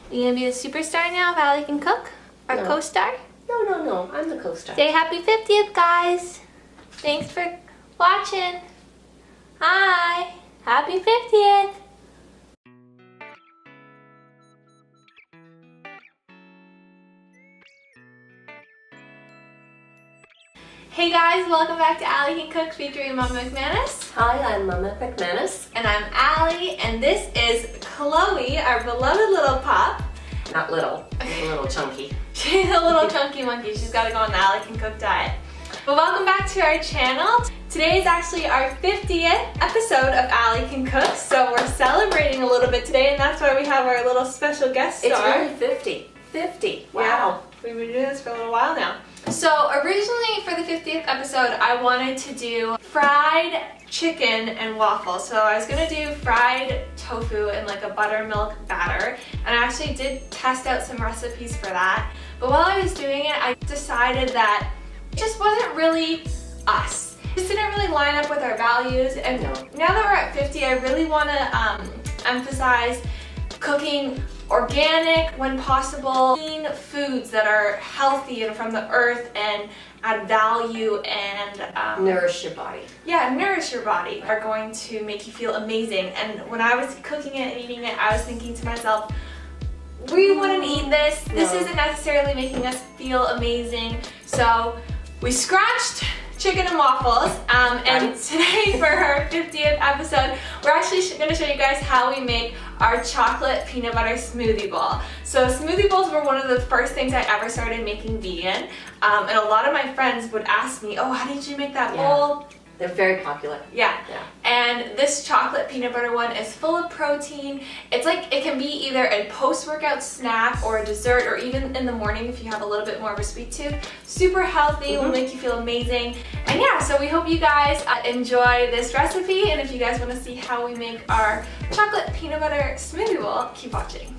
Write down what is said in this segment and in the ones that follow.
You gonna be the superstar now of Ally Can Cook? Our co-star? No. I'm the co-star. Say happy 50th, guys. Thanks for watching. Hi. Happy 50th. Hey guys, welcome back to Ally Can Cook featuring Mama McManus. Hi, I'm Mama McManus. And I'm Ally, and this is Chloe, our beloved little pup. Not little, she's a little chunky. She's a little chunky monkey. She's got to go on the Ally Can Cook diet. But welcome back to our channel. Today is actually our 50th episode of Ally Can Cook, so we're celebrating a little bit today, and that's why we have our little special guest star. It's really 50. 50. Wow. Yeah, we've been doing this for a little while now. So originally for the 50th episode, I wanted to do fried chicken and waffles. So I was gonna do fried tofu in like a buttermilk batter, and I actually did test out some recipes for that. But while I was doing it, I decided that it just wasn't really us. It just didn't really line up with our values. And now that we're at 50, I really wanna emphasize cooking organic when possible, clean foods that are healthy and from the earth and add value and nourish your body. Yeah, nourish your body are going to make you feel amazing. And when I was cooking it and eating it, I was thinking to myself, we wouldn't eat this. This isn't necessarily making us feel amazing. So we scratched chicken and waffles, and today for our 50th episode, we're actually going to show you guys how we make our chocolate peanut butter smoothie bowl. So smoothie bowls were one of the first things I ever started making vegan, and a lot of my friends would ask me, oh, how did you make that bowl? They're very popular. Yeah. And this chocolate peanut butter one is full of protein. It's like, it can be either a post-workout snack or a dessert, or even in the morning if you have a little bit more of a sweet tooth. Super healthy, will make you feel amazing. And yeah, so we hope you guys enjoy this recipe, and if you guys want to see how we make our chocolate peanut butter smoothie bowl, keep watching.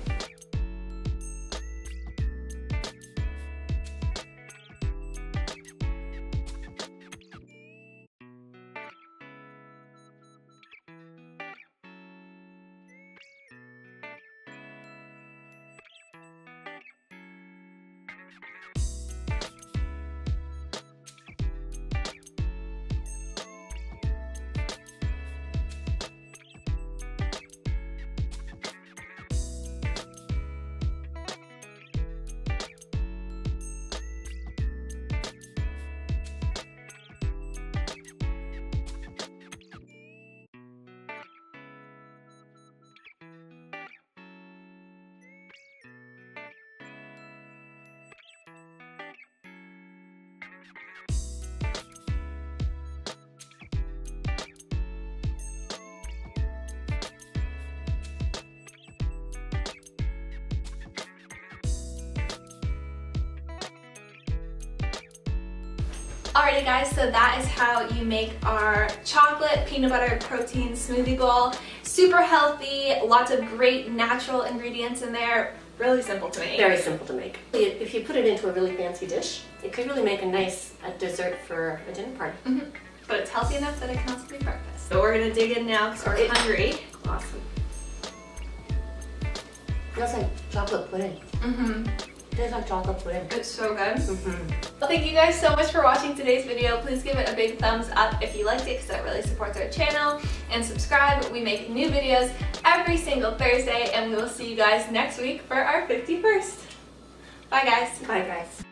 Alrighty guys, so that is how you make our chocolate peanut butter protein smoothie bowl. Super healthy, lots of great natural ingredients in there. Really simple to make. Very simple to make. If you put it into a really fancy dish, it could really make a nice dessert for a dinner party. But it's healthy enough that it can also be breakfast. So we're gonna dig in now because we're hungry. Awesome. It smells like chocolate pudding. It tastes like chocolate pudding. It's so good. Well, thank you guys so much for watching today's video. Please give it a big thumbs up if you liked it, because that really supports our channel. And subscribe. We make new videos every single Thursday, and we will see you guys next week for our 51st. Bye guys. Bye guys.